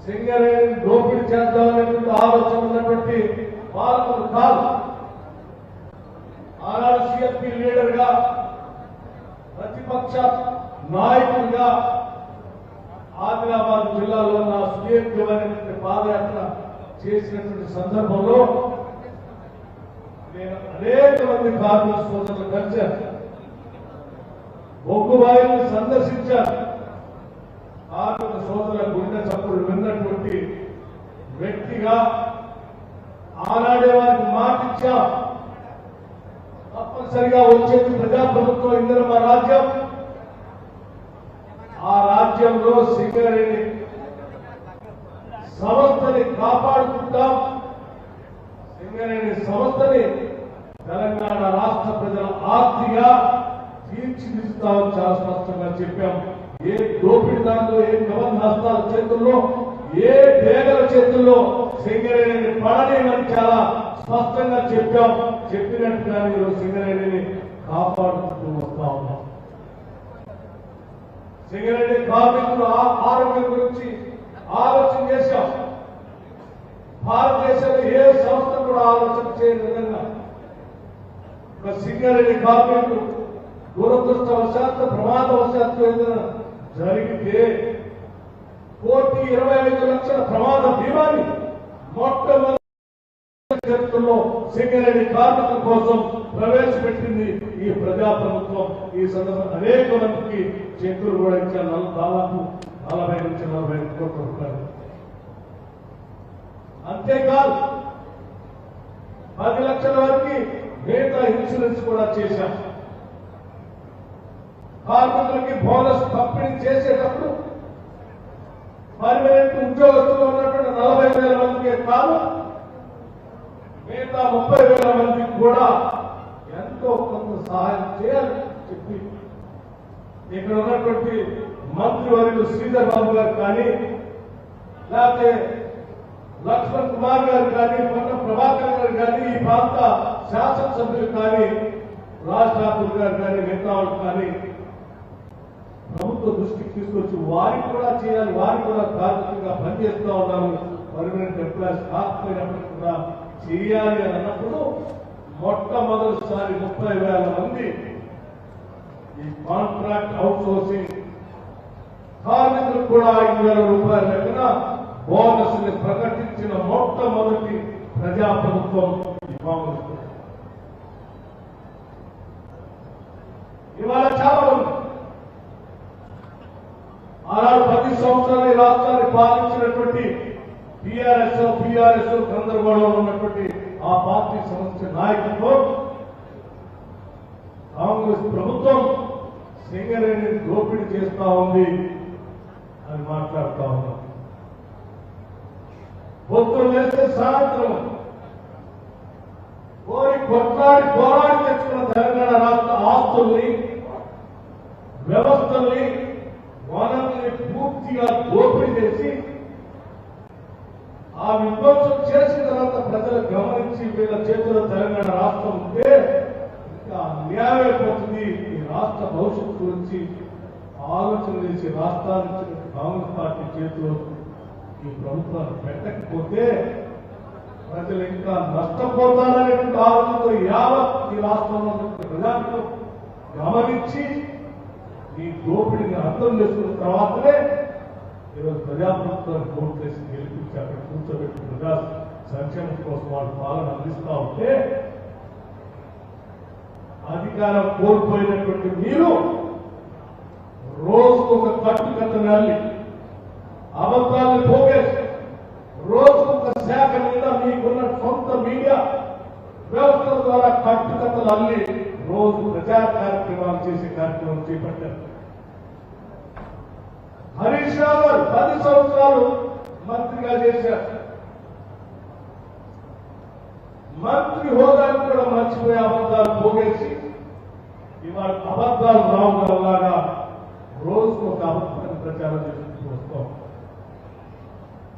సింగరేణిని దోపిడీ చేద్దామనేటువంటి ఆలోచన ఉన్నటువంటి పాలకులు కాదు. ఆనాడు సిఎస్పీ లీడర్ గా ప్రతిపక్ష నాయకుడిగా ఆదిలాబాద్ జిల్లాలో నా సుదీర్ఘమైనటువంటి పాదయాత్ర చేసినటువంటి సందర్భంలో నేను అనేక మంది కార్మిక సోదరులు కలిశాను, బొగ్గుబాయిని సందర్శించాను. కార్మిక సోదరుల గుండె చప్పుడు విన్నటువంటి వ్యక్తిగా ఆనాడే వారికి మాటిచ్చా, తప్పనిసరిగా వచ్చేది ప్రజాప్రభుత్వం ఇందిరమ్మ రాజ్యం. ఆ రాజ్యంలో సింగరేణి సంస్థని కాపాడుకుంటాం, సింగరేణి సంస్థని తెలంగాణ రాష్ట్ర ప్రజల ఆస్తిగా తీర్చిదిద్దుతామని చాలా స్పష్టంగా చెప్పాం. ఏ దోపిడీదారులు, ఏ గవర్నస్తాల చేతుల్లో, ఏ డేగల చేతుల్లో సింగరేణిని పడలేమని చాలా స్పష్టంగా చెప్పాం. చెప్పినట్టుగా మీరు సింగరేణిని కాపాడుకుంటూ వస్తా ఉన్నాం. సింగరేణి కార్మికుల ఆరోగ్యం గురించి ఆలోచన చేశాం. భారతదేశంలో ఏ సంస్థ కూడా ఆలోచన చేయని విధంగా ఒక సింగరేణి కార్మికుడు దురదృష్టవశాత్తు, ప్రమాదవశాత్తు ఏదైనా జరిగితే 1,25,00,000 ప్రమాద బీమాని మొట్టమొదటి చరిత్రలో సింగరేణి కార్మికుల కోసం ప్రవేశపెట్టింది ఈ ప్రజాప్రభుత్వం. ఈ సందర్భంగా అనేక మందికి చెక్కులు కూడా ఇచ్చారు, దాదాపు 40 నుంచి 45 కోట్ల రూపాయలు. అంతేకాదు 10 లక్షల వరకు మిగతా ఇన్సూరెన్స్ కూడా చేశాం. కార్మికులకి బోనస్ పంపిణీ చేసేటప్పుడు పర్మనెంట్ ఉద్యోగస్తులు ఉన్నటువంటి 40,000 మందికి కాదు, మిగతా 30,000 మందికి కూడా ఎంతో కొంత సహాయం చేయాలని చెప్పి ఇక్కడ ఉన్నటువంటి మంత్రివర్యులు శ్రీధర్ బాబు గారు కానీ, లేకపోతే లక్ష్మణ్ కుమార్ గారు కానీ, మొన్న ప్రభాకర్ గారు కానీ, ఈ ప్రాంత శాసనసభ్యులు కానీ, రాజ్ ఠాకూర్ గారు కానీ, మిగతా వాళ్ళు కానీ ప్రభుత్వ దృష్టికి తీసుకొచ్చి వారికి కూడా చేయాలి, వారికి కూడా కార్మికంగా పనిచేస్తూ ఉన్నాము. పర్మనెంట్ ఎంప్లాయీస్ కాకపోయినప్పటికీ కూడా చేయాలి అని అన్నప్పుడు మొట్టమొదటిసారి 30,000 మంది ఈ కాంట్రాక్ట్ అవుట్ సోర్సింగ్ కార్మికులకు కూడా 5,000 రూపాయల లెక్కన బోనస్ ని ప్రకటించిన మొట్టమొదటి ప్రజాప్రభుత్వం ఈ కాంగ్రెస్. ఇవాళ చాలా ఉంది. ఆనాడు 10 సంవత్సరాలు ఈ రాష్ట్రాన్ని పాలించినటువంటి టీఆర్ఎస్ గందరగోళంలో ఉన్నటువంటి ఆ పార్టీ సంస్థ నాయకత్వం కాంగ్రెస్ ప్రభుత్వం సింగరేణిని దోపిడీ చేస్తా ఉంది అని మాట్లాడుతా ఉన్నాం. పొత్తులు వేస్తే సాయంత్రం పోరాడి తెచ్చుకున్న తెలంగాణ రాష్ట్ర ఆస్తుల్ని, వ్యవస్థల్ని, వనరుల్ని పూర్తిగా దోపిడీ చేసి ఆ విధ్వంసం చేసిన తర్వాత ప్రజలు గమనించి వీళ్ళ చేతుల్లో తెలంగాణ రాష్ట్రం ఉంటే ఇంకా అన్యాయమైపోతుంది, ఈ రాష్ట్ర భవిష్యత్తు గురించి ఆలోచన చేసి రాష్ట్రాన్ని కాంగ్రెస్ పార్టీ చేతిలో ఈ ప్రభుత్వాన్ని పెట్టకపోతే ప్రజలు ఇంకా నష్టపోతారనేటువంటి ఆలోచనతో యావత్ ఈ రాష్ట్రంలో ప్రజానికం గమనించి ఈ దోపిడిని అర్థం చేసుకున్న తర్వాతనే ఈరోజు ప్రజాప్రభుత్వాన్ని ఓటు చేసి గెలిపించి అక్కడ కూర్చోబెట్టి ప్రజా సంక్షేమం కోసం వాళ్ళు పాలన అందిస్తా ఉంటే అధికారం కోల్పోయినటువంటి మీరు రోజుకు ఒక కట్టుకథను అల్లి అబద్ధాలను పోగేసి రోజుకు ఒక శాఖ మీద మీకున్న సొంత మీడియా వ్యవస్థల ద్వారా కట్టుకథలు అల్లి రోజు ప్రజా కార్యక్రమాలు చేసే కార్యక్రమం చేపట్టారు. హరీష్ రావు గారు 10 సంవత్సరాలు మంత్రిగా చేశారు. మంత్రి హోదాను కూడా మర్చిపోయి అబద్ధాలు పోగేసి ఇవాళ అబద్ధాలు రావు గారులాగా రోజుకు ఒక అబద్ధాన్ని ప్రచారం చేసుకుంటూ వస్తాం.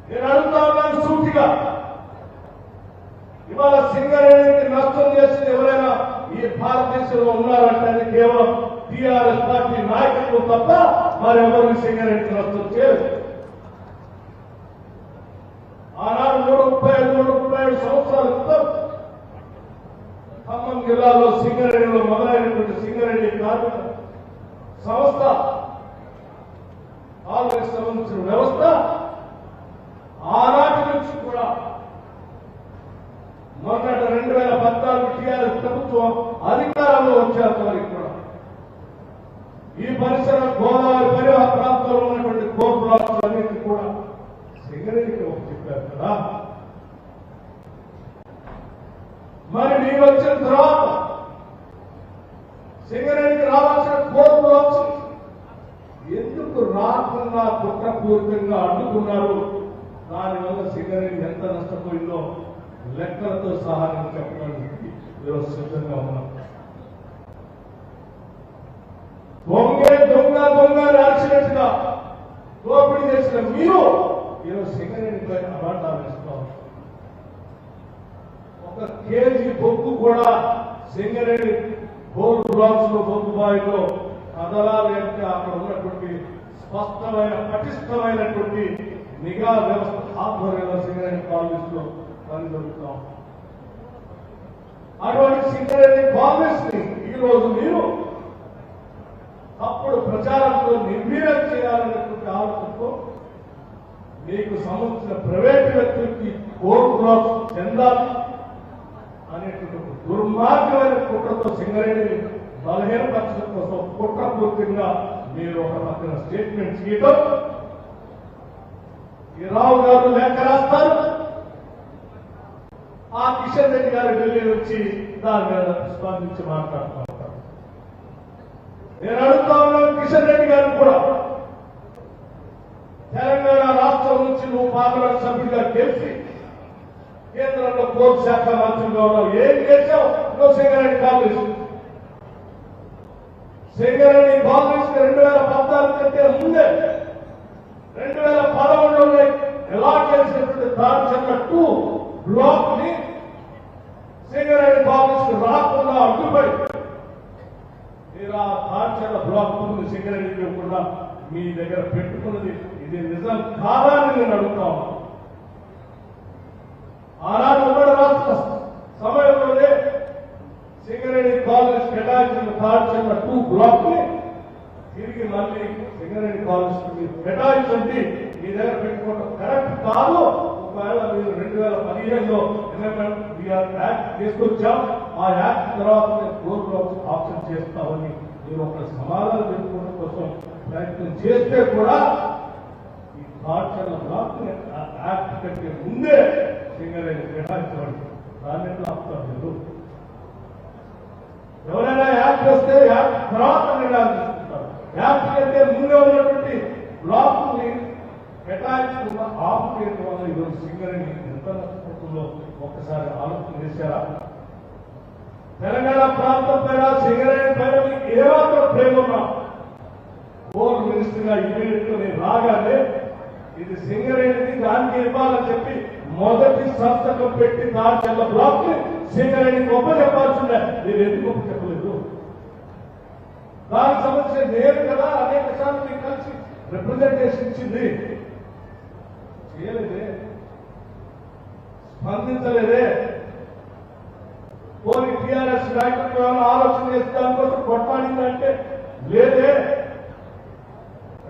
నేను అడుగుతా ఉన్నాను సూటిగా, ఇవాళ సింగరేణికి నష్టం చేసింది ఎవరైనా ఈ భారతదేశంలో ఉన్నారంటే అది కేవలం టీఆర్ఎస్ పార్టీ నాయకులు తప్ప మరెవరు సింగరేణికి నష్టం చేయరు. సింగరేణిలో మొదలైనటువంటి సింగరేణి కార్మిక సంస్థ కాంగ్రెస్ సంబంధించిన వ్యవస్థ ఆనాటి నుంచి కూడా మొన్నటి 2014 టీఆర్ఎస్ ప్రభుత్వం అధికారంలో వచ్చేంత వరకు కూడా ఈ పరిసర గోదావరి పరివాహ ప్రాంతంలో ఉన్నటువంటి కోర్ బ్లాక్స్ అన్నింటి కూడా సింగరేణికి చెప్పారు కదా. మరి మీరు వచ్చిన తర్వాత సింగరేణికి రావాల్సిన కోర్ బ్లాక్స్ ఎందుకు రాకుండా కుట్రపూరితంగా అడ్డుకున్నారు? దానివల్ల సింగరేణి ఎంత నష్టపోయిందో లెక్కలతో సహా నేను చెప్పడానికి ఈరోజు సిద్ధంగా ఉన్నాం. దొంగ రాసినట్టుగా దోపిడీ చేసిన మీరు ఈరోజు సింగరేణిపై అభాండాలు ఇస్తాం. ఒక కేజీ బొగ్గు కూడా సింగరేణి కోర్ బ్లాక్స్ లో బొగ్గు బాయిలో కదలాలి అంటే అక్కడ ఉన్నటువంటి స్పష్టమైన పటిష్టమైనటువంటి నిఘా వ్యవస్థ ఆధ్వర్యంలో సింగరేణి కాలనీస్ లో పనిజరుగుతాం. అటువంటి సింగరేణి కాలనీస్ ని ఈ రోజు మీరు అప్పుడు ప్రచారంతో నిర్వీర్యం చేయాలనేటువంటి ఆలోచనతో మీకు సంబంధించిన ప్రైవేటు వ్యక్తులకి కోర్ బ్లాక్స్ చెందాలి అనేటువంటి దుర్మార్గమైన కుట్రతో సింగరేణి బలహీనపరచడం కోసం కుట్రపూర్తిగా మీరు ఒక పక్కన స్టేట్మెంట్ చేయడం, ఈ రావు గారు లేఖ రాస్తారు, ఆ కిషన్ రెడ్డి గారు ఢిల్లీ వచ్చి దాని మీద స్పందించి మాట్లాడుతూ ఉంటారు. నేను అడుగుతా ఉన్నాను కిషన్ రెడ్డి గారు కూడా, తెలంగాణ రాష్ట్రం నుంచి నువ్వు పార్లమెంట్ సభ్యుడిగా గెలిచి కేంద్రంలో కోర్టు శాఖ మంత్రిగా ఉన్నావు, ఏం చేశావు? నువ్వు సింగరేణి కాంగ్రెస్ 2014 కంటే ముందే 2011లో ఎలా చేసినటువంటి దార్చర్ల 2 బ్లాక్ ని సింగరేణి కాంగ్రెస్ రాకుండా అడ్డుపడి మీరు ఆ దార్చర్ల బ్లాక్ ముందు సింగరేణి ఇవ్వకుండా మీ దగ్గర పెట్టుకున్నది ఇది నిజం కాదని నేను అడుగుతాను. ఆనాడు ఉమ్మడి రాష్ట్ర సమయంలోనే సింగరేణి కాలనీస్ కేటాయించిన దార్చర్ల 2 బ్లాక్ ని తిరిగి మళ్ళీ సింగరేణి కాలనీస్ మీరు కేటాయించండి, మీ దగ్గర పెట్టుకోవడం కరెక్ట్ కాదు. ఒకవేళ మీరు 2015లో యాక్ట్ తీసుకొచ్చాం, ఆ యాక్ట్ తర్వాత కోర్ బ్లాక్స్ ఆప్షన్ చేస్తామని మీరు ఒక సమాధానం తెలుసుకోవడం కోసం ప్రయత్నం చేస్తే కూడా ఈ దార్చర్ల బ్లాక్ యాక్ట్ కంటే ముందే సింగరేణి కేటాయించబడి దాన్ని ఎట్లా ఆపుతారు మీరు? ఎవరైనా యాక్ట్ వస్తే యాక్ట్ తర్వాత నిర్ణయాలు తీసుకుంటారు. యాక్ట్ కంటే ముందే ఉన్నటువంటి బ్లాక్ ని కేటాయించుకున్న ఆపు చేయడం వల్ల ఈరోజు సింగరేణి ఎంత నష్టపోతుందో ఒక్కసారి ఆలోచన చేశారా? తెలంగాణ ప్రాంతం పైన సింగరేణి పైన మీకు ఏమాత్రం ప్రేమ ఉన్నా కోర్ మినిస్టర్ గా ఇమీడియట్ గా నేను రాగానే ఇది సింగరేణిది, దానికి ఇవ్వాలని చెప్పి మొదటి సంతకం పెట్టి దార్చర్ల బ్లాక్ ని సింగరేణి గొప్ప చెప్పాల్సిందే. మీరు ఎందుకు గొప్ప చెప్పలేదు? దానికి సంబంధించిన నేను కదా అనేక సార్లు మీకు కలిసి రిప్రజెంటేషన్ ఇచ్చింది, చేయలేదే, స్పందించలేదే. పోనీ టీఆర్ఎస్ నాయకులు ఆలోచన చేసి దానికోసం కొట్లాడిందంటే లేదే.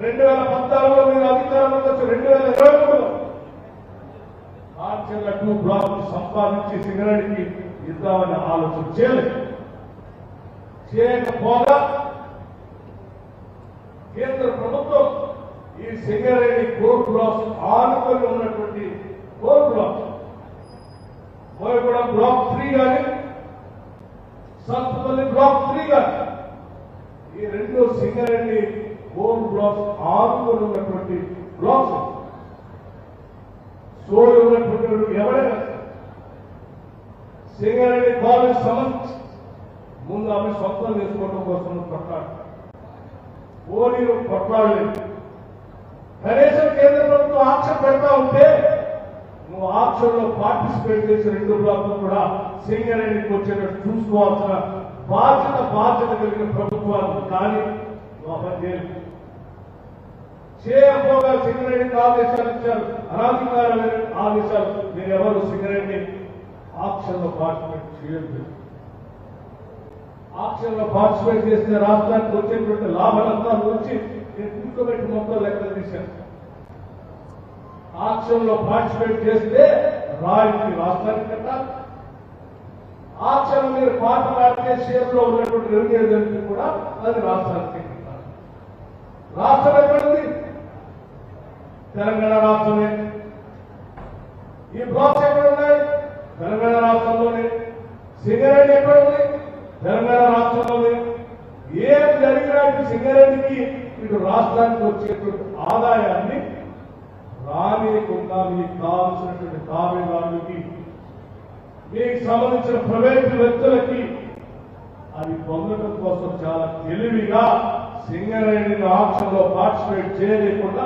2014లో మీరు అధికారంలోకి వచ్చి 2023లో దార్చర్ల 2 బ్లాక్ సంపాదించి సింగరేణికి ఇద్దామని ఆలోచన చేయకపోగా కేంద్ర ప్రభుత్వం ఈ సింగరేణి కోర్ బ్లాక్స్ ఆనుకొని ఉన్నటువంటి కోర్ బ్లాక్ కోయగూడెం బ్లాక్ 3 కానీ సంతపల్లి బ్లాక్ 3 కానీ ఈ 2 సింగరేణి కోర్ బ్లాక్స్ ఆనుకొని ఉన్నటువంటి బ్లాక్స్. సోయి ఉన్నటువంటి ఎవరైనా సింగరేణి కాలేజ్ సంబంధించి ముందు ఆమె సొంతం చేసుకోవడం కోసం కొట్లాడు ఓనీలు కొట్లాడలేదు. కనీసం కేంద్ర ప్రభుత్వం ఆక్షన్ పెడతా ఉంటే నువ్వు ఆక్షన్ లో పార్టిసిపేట్ చేసిన 2 బ్లాక్లు కూడా సింగరేణికి వచ్చేటట్టు చూసుకోవాల్సిన బాధ్యత కలిగిన ప్రభుత్వాలు కానీ నువ్వు అబద్ధం చేయకపోగా సింగరేణికి ఆదేశాలు ఇచ్చారు, అనాధికారమైన ఆదేశాలు. మీరు ఎవరు సింగరేణి ఆక్షన్ లో పార్టిసిపేట్ చేయలేదు. ఆక్షన్ లో పార్టిసిపేట్ చేస్తే రాష్ట్రానికి వచ్చేటువంటి లాభాలంతా వచ్చి నేను కూర్చోబెట్టి మొత్తం లెక్కలు తీశాను. ఆక్షన్ లో పార్టిసిపేట్ చేస్తే రాయితీ రాష్ట్రానికి కట్టాలి. ఆక్షన్ మీరు పార్టీ ఆడితే షేర్ లో ఉన్నటువంటి రెవెన్యూ ఏజెన్సీ కూడా అది రాష్ట్రానికి కట్టాలి. రాష్ట్రం ఎక్కడుంది? తెలంగాణ రాష్ట్రమే. ఈ బ్లాక్స్ ఎక్కడ ఉన్నాయి? తెలంగాణ రాష్ట్రంలోనే. సింగరేణి ఎక్కడ ఉంది? తెలంగాణ రాష్ట్రంలోనే. ఏం జరిగినా సింగరేణికి ఇటు రాష్ట్రానికి వచ్చేటువంటి ఆదాయాన్ని రానియకుండా మీకు కావాల్సినటువంటి తాబేదారులకి, మీకు సంబంధించిన ప్రైవేటు వ్యక్తులకి అది పొందడం కోసం చాలా తెలివిగా సింగరేణిని ఆక్షన్ లో పార్టిసిపేట్ చేయలేకుండా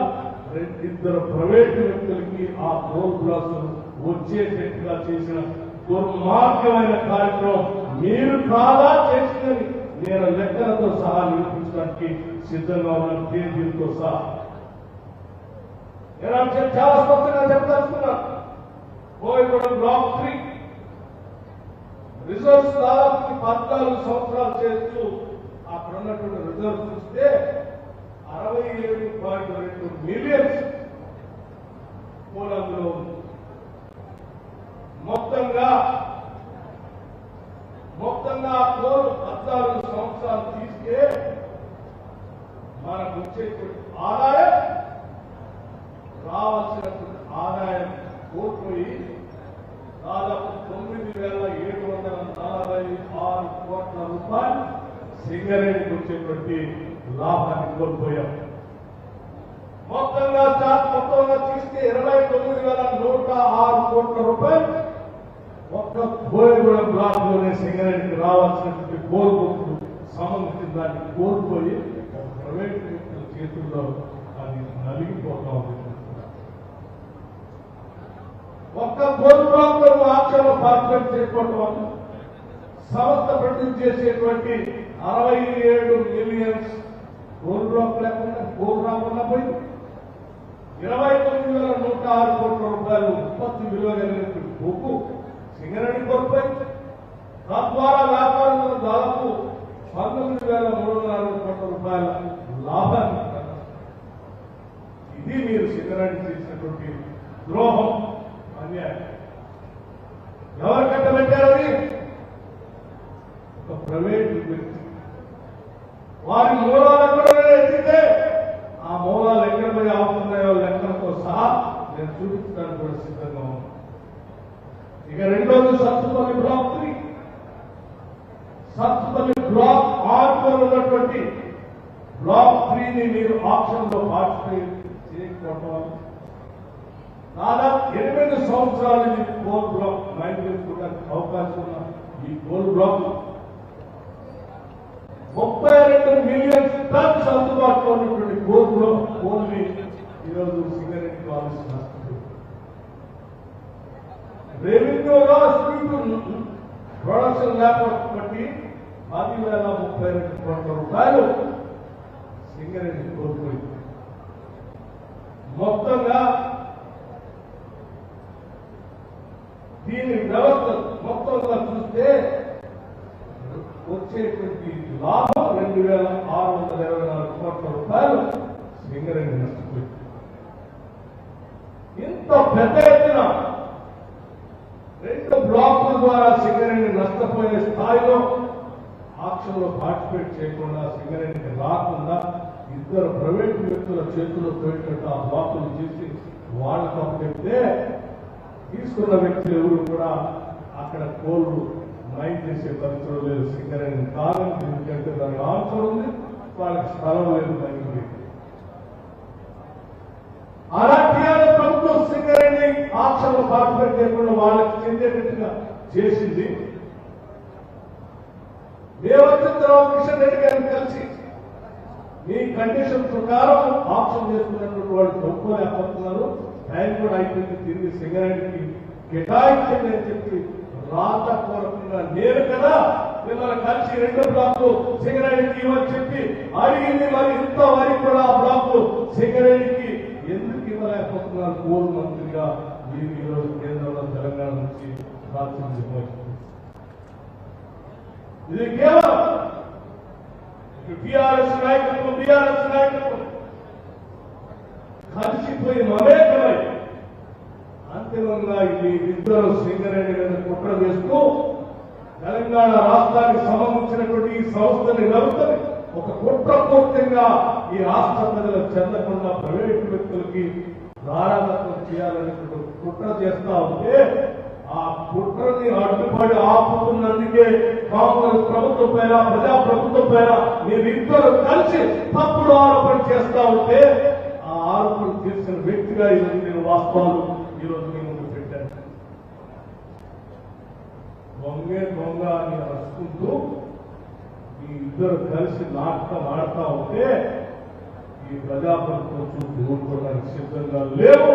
ఇద్దరు ప్రైవేటు వ్యక్తులకి ఆ టోల్ బ్లాక్స్ వచ్చేటట్టుగా చేసిన దుర్మార్గమైన కార్యక్రమం మీరు కాదా చేసిందని నేను లెక్కలతో సహా నిరూపించడానికి సిద్ధంగా ఉన్న తేదీలతో సహా నేను చాలా స్పష్టంగా చెప్పదలుచుకున్నా. కోయగూడెం బ్లాక్ 3 రిజర్వ్స్ దాదాపు 14 సంవత్సరాలు చేస్తూ అక్కడ ఉన్నటువంటి రిజర్వ్ చూస్తే 67.2 మిలియన్స్ మూలంలో మొత్తంగా కోరు 14 సంవత్సరాలు తీస్తే మనకు వచ్చేటువంటి ఆదాయం రావాల్సినటువంటి ఆదాయం కోల్పోయి దాదాపు 9,746 కోట్ల రూపాయలు సింగరేణికి వచ్చేటువంటి లాభాన్ని కోల్పోయాం. మొత్తంగా తీస్తే 29,106 కోట్ల రూపాయలు ఒక్క కోయగూడెం బ్లాక్ లోనే సింగరేణికి రావాల్సినటువంటి కోల్పోతులు సంబంధించిన దాన్ని కోల్పోయి ప్రైవేట్ వ్యక్తుల చేతుల్లో అది నలిగిపోతా ఉంది. ఒక్క కోల్ బ్లాక్ లో ఆక్షన్లో పార్టిసిపేట్ చేసుకోవడం వల్ల సంస్థ ప్రొడ్యూస్ చేసేటువంటి 67 మిలియన్స్ కోల్ బ్లాక్ లేకుండా కోల్ రాకుండా పోయింది. 29,106 కోట్ల రూపాయలు ఉత్పత్తి విలువ కలిగినటువంటి బొగ్గు సింగరేణి కోల్పోయి తద్వారా వ్యాపారంలో దాదాపు 19,360 కోట్ల రూపాయల లాభాన్ని. ఇది మీరు సింగరేణి చేసినటువంటి ద్రోహం, అన్యాయం. ఎవరు కట్టబెట్టారని? ఒక ప్రైవేట్ వ్యక్తి. వారి మూలాలు ఎక్కడ ఎత్తితే ఆ మూలాలు ఎక్కడ పోయి ఆపుతున్నాయో లెక్కలతో సహా నేను చూపించడానికి కూడా సిద్ధంగా ఉన్నాను. ఇక రెండోది Sathupalli block 3. Sathupalli block order ఉన్నటువంటి బ్లాక్ 3ని మీరు ఆప్షన్ లో పార్టిసిపేట్ చేయకపోవడం దాదాపు 8 సంవత్సరాలు ఈ కోల్ బ్లాక్ మైండ్ చేసుకోవడానికి అవకాశం ఉన్న ఈ కోల్ బ్లాక్ 32 మిలియన్ టన్స్ అందుబాటులో ఉన్నటువంటి కోల్ని ఈరోజు సింగరేణి కావాల్సిన రెవెన్యూలో ప్రొడక్షన్ లేకపోతే బట్టి 10,032 కోట్ల రూపాయలు సింగరేణి కోల్పోయింది. మొత్తంగా దీని వ్యవస్థ మొత్తంగా చూస్తే వచ్చేటువంటి లాభం 2,624 కోట్ల రూపాయలు సింగరేణి నష్టపోయింది. ఇంత పెద్ద ఎత్తున 2 బ్లాకుల ద్వారా సింగరేణి నష్టపోయే స్థాయిలో ఆక్షన్ లో పార్టిసిపేట్ చేయకుండా సింగరేణికి రాకుండా ఇద్దరు ప్రైవేట్ వ్యక్తుల చేతుల్లో పోయేటట్టు ఆ బ్లాకులు చేసి వాళ్ళకు అప్పచెప్తే తీసుకున్న వ్యక్తులు ఎవరు కూడా అక్కడ కోళ్ళు మైండ్ చేసే పరిస్థితులు లేదు. సింగరేణి కాలం ఎందుకంటే దానికి ఆన్సర్ ఉంది, వాళ్ళకి స్థలం లేదు. దానికి అలాంటి ప్రభుత్వం సింగరేణి ఆక్షన్ లో పార్టిసిపేట్ చేయకుండా వాళ్ళకి చెందేటట్టుగా చేసింది. మేము వచ్చిన తర్వాత కిషన్ రెడ్డి గారిని కలిసి మీ కండిషన్ ప్రకారం ఆప్షన్ చేసుకున్నటువంటి వాళ్ళు తొక్కులేకపోతున్నారు, టైం కూడా అయిపోయింది, తిరిగి సింగరేణికి కేటాయించండి అని చెప్పి రాతపూర్వకంగా నేను కదా మిమ్మల్ని కలిసి 2 బ్లాక్లు సింగరేణికి ఇవ్వని చెప్పి అడిగింది. మరి ఇంత వరకు కూడా ఆ బ్లాక్లు సింగరేణికి ఎందుకు ఇవ్వలేకపోతున్నారు? కోల్ మంత్రిగా మీరు ఈరోజు కేంద్రంలో తెలంగాణ నుంచి ప్రాతినిధ్యం వహిస్తుంది. ఇది కేవలం టీఆర్ఎస్ నాయకత్వం బీఆర్ఎస్ నాయకత్వం కలిసిపోయి మమేకమై అంతిమంగా ఈ ఇద్దరు సింగరేణి మీద కుట్ర చేస్తూ తెలంగాణ రాష్ట్రానికి సంబంధించినటువంటి ఈ సంస్థని వ్యవస్థని ఒక కుట్రపూర్తంగా ఈ రాష్ట్ర ప్రజలకు చెందకుండా ప్రైవేటు వ్యక్తులకి ప్రారంభం చేయాలనేటువంటి కుట్ర చేస్తా ఉంటే ఆ కుట్రని అడ్డుపడి ఆపుతున్నందుకే కాంగ్రెస్ ప్రభుత్వం పైన ప్రజా ప్రభుత్వం పైన మీరిద్దరు కలిసి తప్పుడు ఆరోపణ చేస్తా ఉంటే ఆ ఆరోపణ చేసిన వ్యక్తిగా ఈరోజు నేను వాస్తవాలు ఈరోజు నేను ముందు పెట్టాను. దొంగే దొంగ అని అరుచుకుంటూ మీ ఇద్దరు కలిసి నాటకం ఆడుతా ఉంటే ఈ ప్రజాప్రభుత్వం చూసి ఊరుకోవడానికి సిద్ధంగా లేవు.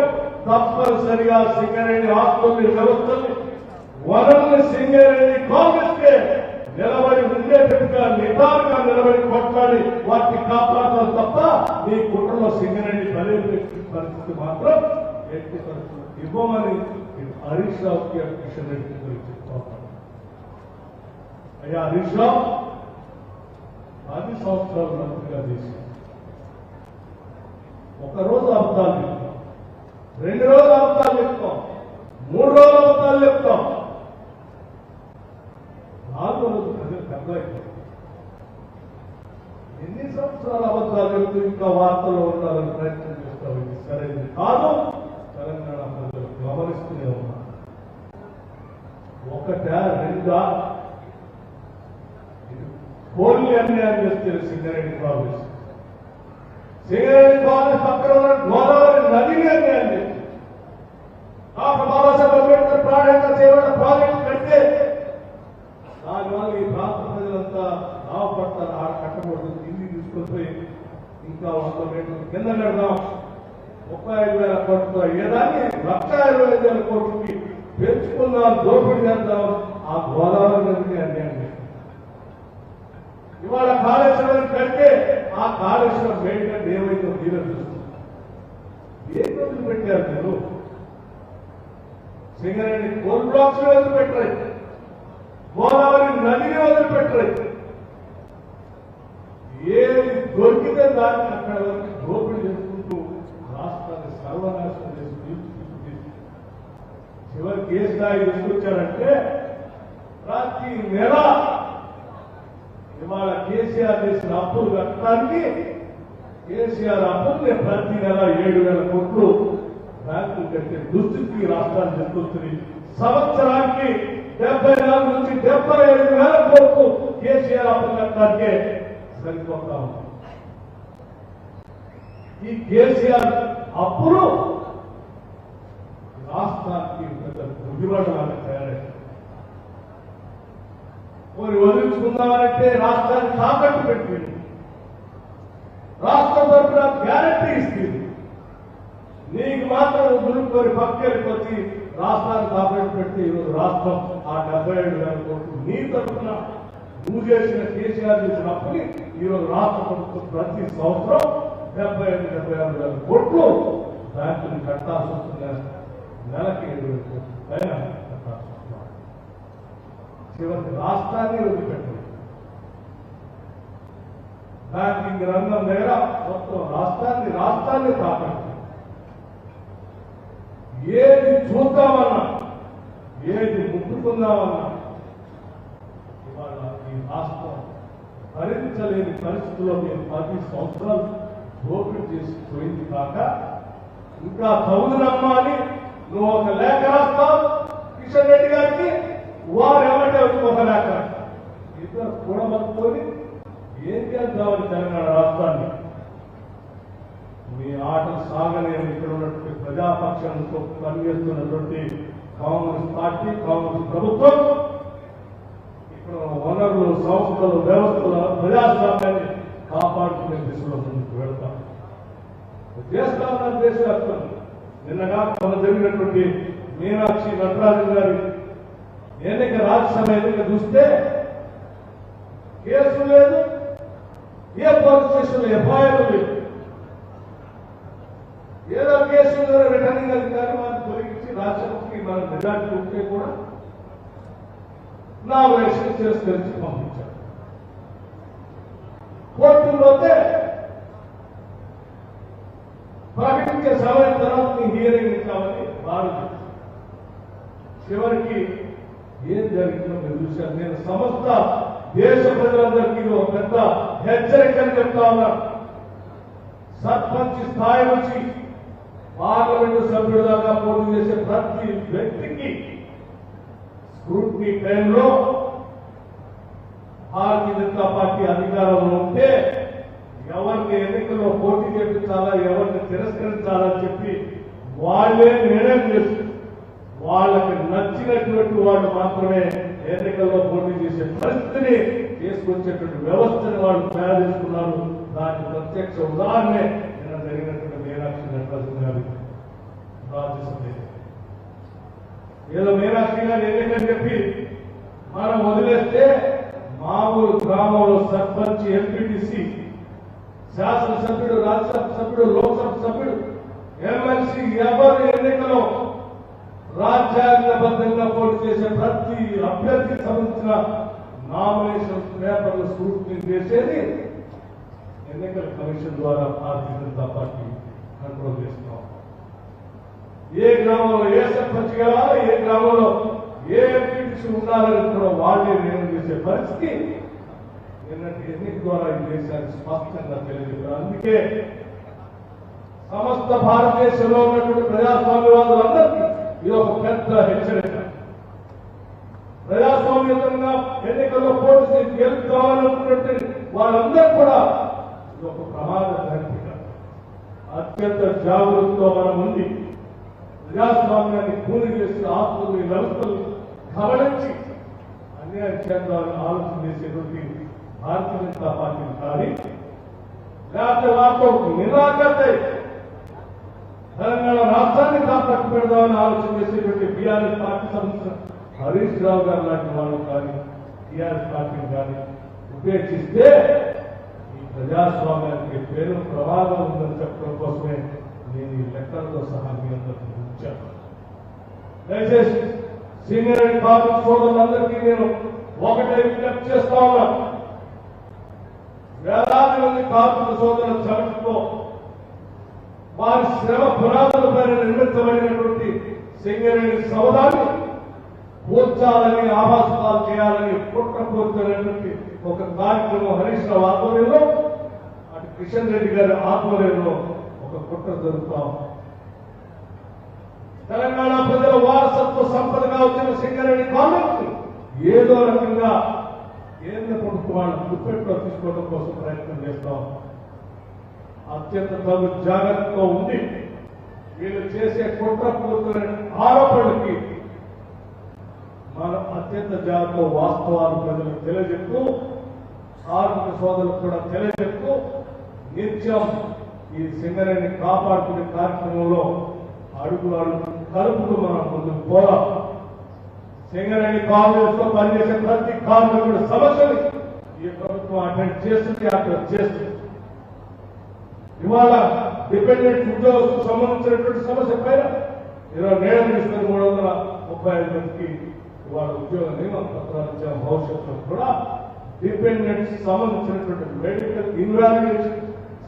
తప్పనిసరిగా సింగరేణి ఆస్తుల్ని వ్యవస్థల్ని వనరుల్ని సింగరేణి కాంగ్రెస్ కే నిలబడి ఉండేటట్టుగా నిటారుగా నిలబడి కొట్లాడి వాటిని కాపాడాలి తప్ప మీ కుట్రలో సింగరేణి బలైపోయే పరిస్థితి మాత్రం ఎట్టి పరిస్థితి ఇవ్వమని హరీష్ రావుకి కిషన్ రెడ్డి చెప్తా. అయ్యా హరీష్ రావు 10 సంవత్సరాలు మంత్రిగా చేసి ఒక రోజు అబద్ధాలు చెప్తాం, 2 రోజులు అబద్ధాలు చెప్తాం, 3 రోజులు అబద్ధాలు చెప్తాం, 4వ రోజు ప్రజలకు అర్థమైపోతుంది. ఎన్ని సంవత్సరాలు అబద్ధాలు చెప్తూ ఇంకా వార్తల్లో ఉండాలని ప్రయత్నం చేస్తాం. ఇది సరైనది కాదు. తెలంగాణ ప్రజలు గమనిస్తూనే ఉన్నారు. ఒకటా రెండా కోర్లు అన్యాయం చేస్తే సింగరేణి ప్రాజెక్ట్ సింగరేణి ప్రాజెక్ట్ పక్కన ఉన్న గోదావరి నదిని అన్యాయం చేస్తుంది. డాక్టర్ బాబాసాహెబ్ అంబేద్కర్ ప్రాణంగా చేయబడిన ప్రాజెక్టు కడితే దానివల్ల ఈ ప్రాంత ప్రజలంతా లాభపడతారు. ఆడ కట్టకూడదు, ఢిల్లీ తీసుకొచ్చి ఇంకా 100 మీటర్లు కింద కడదాం, 35,000 కోట్లతో ఏదాన్ని 1,25,000 కోట్లకి పెంచుకుందాం, దోపిడీ చేద్దాం. ఆ గోదావరి నదిని అన్యాయం చేస్తుంది. ఇవాళ కాళేశ్వరం కడితే ఆ కాళేశ్వరం మెయింటెనెన్స్ ఏమైందో మీరే చూస్తుంది. ఏ రోజులు పెట్టారు మీరు? సింగరేణి కోల్ బ్లాక్స్ వదిలిపెట్టరు, గోదావరి నదిని వదిలిపెట్టరు. ఏది దొరికితే దాన్ని అక్కడ వరకు దోపిడీ చేసుకుంటూ రాష్ట్రాన్ని సర్వనాశనం చేసి చివరికి ఏ స్థాయి తీసుకొచ్చారంటే ప్రతి నెల ఇవాళ కేసీఆర్ చేసిన అప్పులు కట్టడానికి కేసీఆర్ అప్పుల్ని ప్రతి నెల 7,000 కోట్లు బ్యాంకులు కట్టే దుస్థితికి రాష్ట్రాన్ని చెందుతుంది. సంవత్సరానికి 74 నుంచి 75,000 కోట్లు కేసీఆర్ అప్పులు కట్టడానికే సరిపోతా ఉంది. ఈ కేసీఆర్ అప్పులు రాష్ట్రానికి గుడిపడడానికి తయారయ్యారు. మరి వదిలించుకుందామంటే రాష్ట్రాన్ని తాకట్టు పెట్టింది, రాష్ట్రం తరఫున గ్యారంటీ ఇస్తుంది. నీకు మాత్రం దురుకొని పక్కేరికి వచ్చి రాష్ట్రాన్ని తాకట్టు పెడితే ఈరోజు రాష్ట్రం ఆ 77,000 కోట్లు నీ తరఫున నువ్వు చేసిన కేసీఆర్ చేసిన అప్పుని ఈరోజు రాష్ట్ర ప్రభుత్వం ప్రతి సంవత్సరం 75,000 కోట్లు బ్యాంకుని కట్టాల్సి వస్తుంది. నెలకి 7,000 కోట్లు పైన కట్టాల్సి వస్తుంది. చివరికి రాష్ట్రాన్ని వదిలిపెట్టారు. బ్యాంకింగ్ రంగం దగ్గర మొత్తం రాష్ట్రాన్ని తాకట్టు. ఏది చూద్దామన్నా, ఏది ముట్టుకుందామన్నా ఇవాళ ఈ రాష్ట్రం భరించలేని పరిస్థితుల్లో మేము 10 సంవత్సరాలు దోపిడీ చేసి పోయింది కాక ఇంకా చదువునమ్మా అని నువ్వు ఒక లేఖ రాస్తావు కిషన్ రెడ్డి గారికి, వారు ఏమంటే ఒక లేఖ రాస్తారు. ఇద్దరు కూడబట్టుకొని ఏం చేద్దామని తెలంగాణ రాష్ట్రాన్ని మీ ఆటలు సాగలేని ఇక్కడ ఉన్నటువంటి ప్రజాపక్షంతో పనిచేస్తున్నటువంటి కాంగ్రెస్ పార్టీ, కాంగ్రెస్ ప్రభుత్వం ఇక్కడ వనరులు, సంస్థలు, వ్యవస్థల ప్రజాస్వామ్యాన్ని కాపాడుకునే దిశలో ముందుకు వెళ్తాం. చేస్తామన్న దేశవ్యాప్తంగా నిన్నగా మన జరిగినటువంటి మీనాక్షి నటరాజన్ గారి ఎన్నిక, రాజ్యసభ ఎన్నిక చూస్తే కేసు లేదు, ఏ పోలీస్ స్టేషన్లో ఎఫ్ఐఆర్ లేదు. ఏదో కేసు రిటర్నింగ్ అధికారి వారిని తొలగించి రాష్ట్రానికి మన మెజార్టీ ఉంటే కూడా నామినేషన్ తిరస్కరించి పంపించారు. పోతే ప్రకటించే సమయం తర్వాత మీ హియరింగ్ ఇస్తామని వారు చివరికి ఏం జరిగిందో మీరు చూశారు. నేను సమస్త దేశ ప్రజలందరికీ ఒక పెద్ద హెచ్చరికని చెప్తా ఉన్నాను. సర్పంచ్ స్థాయి నుంచి పార్లమెంటు సభ్యుల దాకా పోటీ చేసే ప్రతి వ్యక్తికి స్క్రూటినీ టైంలో భారతీయ జనతా పార్టీ అధికారంలో ఉంటే ఎవరిని ఎన్నికల్లో పోటీ చేపించాలా, ఎవరిని తిరస్కరించాలని చెప్పి వాళ్లే నిర్ణయం చేస్తారు. వాళ్ళకి నచ్చినటువంటి వాళ్ళు మాత్రమే ఎన్నికల్లో పోటీ చేసే పరిస్థితిని తీసుకొచ్చేటువంటి వ్యవస్థను వాళ్ళు తయారు చేసుకున్నారు. దానికి ప్రత్యక్ష ఉదాహరణే నిన్న జరిగినటువంటి మీనాక్షి నటరాజన్ గారి రాజ్యసభ. ఏదో మీనాక్షి గారి ఎన్నికని చెప్పి మనం వదిలేస్తే మామూలు గ్రామంలో సర్పంచ్, ఎంపీటీసీ, శాసనసభ్యుడు, రాజ్యసభ సభ్యుడు, లోక్సభ సభ్యుడు, ఎమ్మెల్సీ ఎవరు ఎన్నికలో రాజ్యాంగబద్ధంగా పోటీ చేసే ప్రతి అభ్యర్థికి సంబంధించిన నామినేషన్ పేపర్లు స్క్రూటినీ చేసేది ఎన్నికల కమిషన్ ద్వారా భారతీయ జనతా పార్టీ కంట్రోల్ చేస్తున్నాం. ఏ గ్రామంలో ఏ సర్పంచ్ కావాలి, ఏ గ్రామంలో ఏ ఎంపీటీసీ ఉండాలని కూడా వాళ్ళే నిర్ణయం చేసే పరిస్థితి నిన్నటి ఎన్నిక ద్వారా ఈ దేశానికి స్పష్టంగా తెలియజేస్తారు. అందుకే సమస్త భారతదేశంలో ఉన్నటువంటి ప్రజాస్వామ్యవాదులందరికీ ఇది ఒక పెద్ద హెచ్చరిక. ప్రజాస్వామ్యంగా ఎన్నికల్లో పోటీ గెలుపుకోవాలనుకున్నట్టు వాళ్ళందరూ కూడా ఇది ఒక ప్రమాద హెచ్చరిక. అత్యంత జాగృతితో మనం ఉంది. ప్రజాస్వామ్యాన్ని కూలి చేసి ఆస్తుల్ని, వ్యవస్థలు గమనించి అన్యాయం చేద్దామని ఆలోచన చేసేటువంటి భారతీయ జనతా పార్టీని కానీ లేకపోతే వారితో నిరాకరణ తెలంగాణ రాష్ట్రాన్ని కాపాడు పెడదామని ఆలోచన చేసేటువంటి బీఆర్ఎస్ పార్టీ సంబంధించిన హరీష్ రావు గారు లాంటి వాళ్ళు కానీ టీఆర్ఎస్ పార్టీని కానీ ఉపేక్షిస్తే ఈ ప్రజాస్వామ్యానికి పేరు ప్రమాదం ఉందని చెప్పడం కోసమే నేను ఈ లెక్కలతో సహా మీ అందరికీ ఉంచాను. దయచేసి సీనియర్ అండ్ కార్మిక సోదరులందరికీ నేను ఒకటే విజ్ఞప్తి చేస్తా ఉన్నాను. వేలాది మంది కార్మిక సోదరుల చెమటతో వారి శ్రమ పునాదులపై నిర్మించబడినటువంటి సింగరేణి సముదాన్ని కూర్చాలని, ఆవాసాలు చేయాలని కుట్రపూర్తమైనటువంటి ఒక కార్యక్రమం హరీష్ రావు ఆధ్వర్యంలో, అటు కిషన్ రెడ్డి గారి ఆధ్వర్యంలో ఒక కుట్ర జరుగుతాం. తెలంగాణ ప్రజల వారసత్వ సంపదగా వచ్చిన సింగరేణి కాంగ్రెస్ ఏదో రకంగా కేంద్ర ప్రభుత్వాన్ని గుప్పెట్లో తీసుకోవడం కోసం ప్రయత్నం చేస్తాం. అత్యంత తగు జాగ్రత్తగా ఉంది. వీళ్ళు చేసే కుట్రపూర్తమైన ఆరోపణలకి మనం అత్యంత జాగ్రత్త వాస్తవాలు ప్రజలకు తెలియజెప్తూ, కార్మిక సోదరులకు కూడా తెలియజెప్తూ నిత్యం ఈ సింగరేణిని కాపాడుకునే కార్యక్రమంలో అడుగు కలుపుతూ మనం ముందుకు పోరాం. సింగరేణి కాంగ్రెస్ లో పనిచేసే ప్రతి కార్మికుడి సమస్యని ఈ ప్రభుత్వం అటెండ్ చేస్తుంది, అటెండ్ చేస్తుంది. ఇవాళ డిపెండెంట్ ఉద్యోగస్తులకు సంబంధించినటువంటి సమస్య పైన 335 మందికి ఇవాళ ఉద్యోగ నియమన పత్రాలు ఇచ్చాం. భవిష్యత్తులో కూడా డిపెండెంట్స్ సంబంధించినటువంటి మెడికల్ ఇన్వాల్యుయేషన్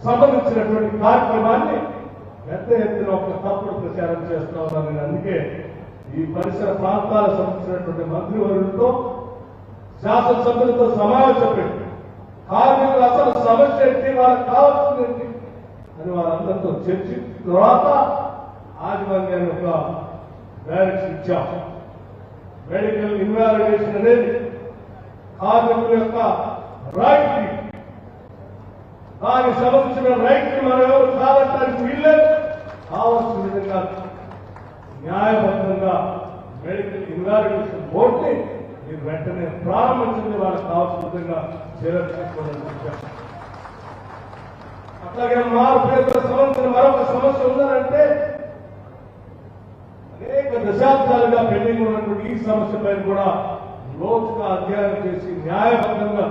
సంబంధించినటువంటి కార్యక్రమాన్ని పెద్ద ఎత్తున ఒక తప్పుడు ప్రచారం చేస్తా ఉన్నాను. నేను అందుకే ఈ పరిసర ప్రాంతాలకు సంబంధించినటువంటి మంత్రివర్యులతో, శాసనసభ్యులతో సమావేశం పెట్టి కార్మికులు అసలు సమస్య ఏంటి, వాళ్ళకి కావాల్సింది ఏంటి అని వారందరితో చర్చించిన తర్వాత యాజమాన్యాన్ని ఒక డైరెక్షన్ ఇచ్చాం. మెడికల్ ఇన్వాల్యుయేషన్ అనేది కార్మికుల యొక్క రైట్, దానికి సంబంధించిన రైట్ ని మనం ఎవరు కాదనడానికి వీల్లేదు. కావాల్సిన విధంగా న్యాయబద్ధంగా మెడికల్ ఇన్వాల్యుయేషన్ బోర్డుని మీరు వెంటనే ప్రారంభించింది. వాళ్ళకి కావాల్సిన విధంగా చర్యలు తీసుకోవడానికి చెప్పారు. అట్లాగే మార్పులకు సంబంధించిన మరొక సమస్య ఉందంటే అనేక దశాబ్దాలుగా పెండింగ్ ఉన్నటువంటి ఈ సమస్య పైన కూడా లోతుగా అధ్యయనం చేసి న్యాయబద్ధంగా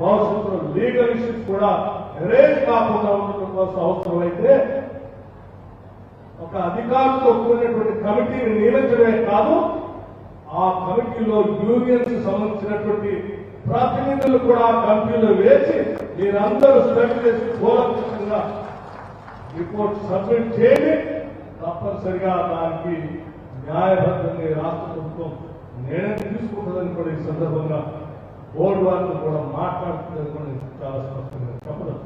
భవిష్యత్తులో లీగల్ ఇష్యూస్ కూడా ఎరేజ్ కాకుండా ఉండటం కోసం అవసరమైతే ఒక అధికారులతో కూడినటువంటి కమిటీని నియమించడమే కాదు, ఆ కమిటీలో యూనియన్స్ సంబంధించినటువంటి ప్రతినిధులు కూడా కమిటీలో వేసి మీరందరూ స్టడీ చేసి కూలంకషంగా రిపోర్ట్ సబ్మిట్ చేయండి. తప్పనిసరిగా దానికి న్యాయబద్ధంగా రాష్ట్ర ప్రభుత్వం నిర్ణయం తీసుకుంటుందని కూడా ఈ సందర్భంగా బోర్డు వారితో కూడా మాట్లాడుతుందని కూడా చాలా స్పష్టంగా చెప్పడం.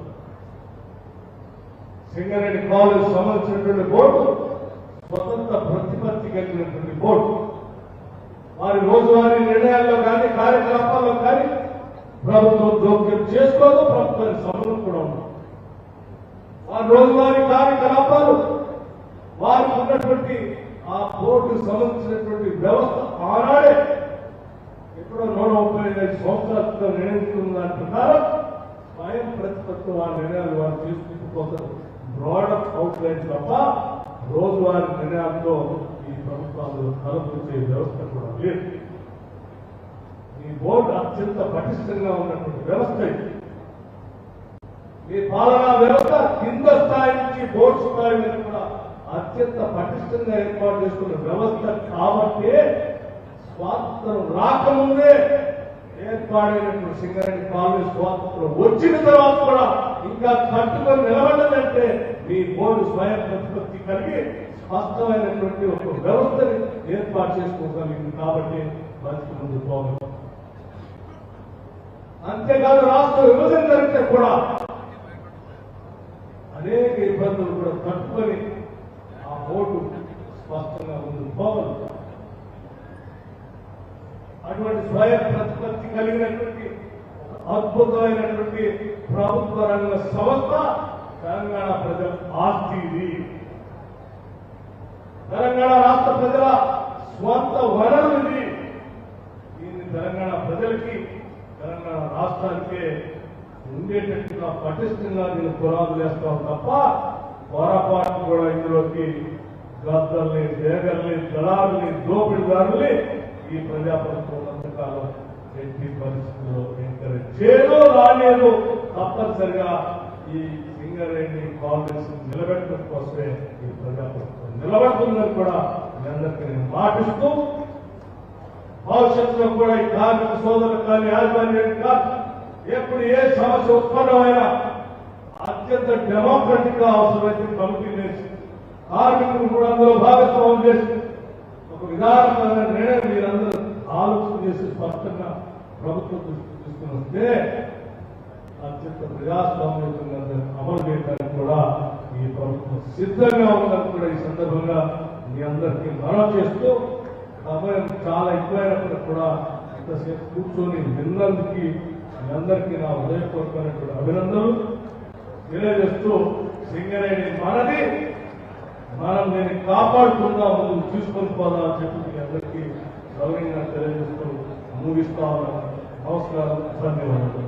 సింగరేణి కాలేజ్ సంబంధించినటువంటి బోర్డు స్వతంత్ర ప్రతిపత్తి కలిగినటువంటి బోర్డు. వారి రోజువారీ నిర్ణయాల్లో కానీ కార్యకలాపాల్లో కానీ ప్రభుత్వం జోక్యం చేసుకోదు. ప్రభుత్వానికి సమయం కూడా ఉంది. వారి రోజువారీ కార్యకలాపాలు వారికి ఉన్నటువంటి ఆ బోర్డుకు సంబంధించినటువంటి వ్యవస్థ ఆనాడే ఎప్పుడో 135 సంవత్సరాలతో నిర్ణయించుకున్న దాని ప్రకారం స్వయం ప్రతిపత్తి వారి నిర్ణయాలు వారు తీసుకుంటుపోతారు. బ్రాడ్ అవుట్ లైన్ తప్ప రోజువారీ నిర్ణయాలతో ఈ ప్రభుత్వాలు తలపుచ్చే వ్యవస్థ కూడా లేదు. ఈ బోర్డు అత్యంత పటిష్టంగా ఉన్నటువంటి వ్యవస్థ ఇది. ఈ పాలనా వ్యవస్థ కింద స్థాయి నుంచి బోర్డు స్థాయి మీద కూడా అత్యంత పటిష్టంగా ఏర్పాటు చేసుకున్న వ్యవస్థ కాబట్టి స్వాతంత్రం రాకముందే ఏర్పాడైనటువంటి సింగరేణి కాలేజ్ స్వాతంత్రం వచ్చిన తర్వాత కూడా ఇంకా కట్టుకొని నిలబడదంటే మీ బోర్డు స్వయం ప్రతిపత్తి కలిగి స్పష్టమైనటువంటి ఒక వ్యవస్థని ఏర్పాటు చేసుకోగలిగింది కాబట్టి బతికి ముందు పోగలం. అంతేకాదు రాష్ట్ర విభజన జరిగితే కూడా అనేక ఇబ్బందులు కూడా తట్టుకొని ఆ బోర్డు స్పష్టంగా ముందు పోగలం. అటువంటి స్వయం ప్రతిపత్తి కలిగినటువంటి అద్భుతమైనటువంటి ప్రభుత్వ రంగ సంస్థ తెలంగాణ ప్రజల ఆస్తి ఇది. తెలంగాణ రాష్ట్ర ప్రజల స్వంత వనరు ఇది. దీన్ని తెలంగాణ ప్రజలకి తెలంగాణ రాష్ట్రానికే ఉండేటట్టుగా పటిష్టంగా నేను పునాదులు వేస్తాం తప్ప పొరపాటు కూడా ఇందులోకి గద్దల్ని దేగల్ని దళారుల్ని దోపిడిదారుల్ని ఈ ప్రజాప్రభుత్వం అంతకాలం ఎట్టి పరిస్థితుల్లో ఎంకరేజ్ చేయదు రాలేదు. తప్పనిసరిగా ఈ సింగరేణి కాంగ్రెస్ నిలబెట్టడం కోసమే ఈ ప్రజాప్రభుత్వం నిలబడుతుందని కూడా మీ అందరికీ నేను మాటిస్తూ భవిష్యత్తులో కూడా ఈ కార్మిక సోదరులు కానీ యాజమాన్యం కానీ ఎప్పుడు ఏ సమస్య ఉత్పన్నమైనా అత్యంత డెమోక్రటిక్ గా అవసరమైతే కమిటీ వేసి కార్మికులు కూడా అందులో భాగస్వామ్యం చేసి ఒక విధానపరమైన నిర్ణయం మీరందరూ ఆలోచన చేసి స్పష్టంగా ప్రభుత్వం తీసుకుని వస్తే అత్యంత ప్రజాస్వామ్యంగా అమలు చేయడానికి కూడా ఈ ప్రభుత్వం సిద్ధంగా ఉందని కూడా ఈ సందర్భంగా మీ అందరికీ మనవి చేస్తూ సమయం చాలా ఎక్కువైనప్పటికీ కూడా ఇంతసేపు కూర్చొని విన్నందుకు మీ అందరికీ నా హృదయపూర్వకమైనటువంటి అభినందనలు తెలియజేస్తూ సింగరేణి మనది, మనం దీన్ని కాపాడుకుందాం, ముందుకు తీసుకొని పోదాం అని చెప్పి మీ అందరికీ గౌరవంగా తెలియజేస్తూ ముగిస్తా ఉన్నాను. నమస్కారం, ధన్యవాదాలు.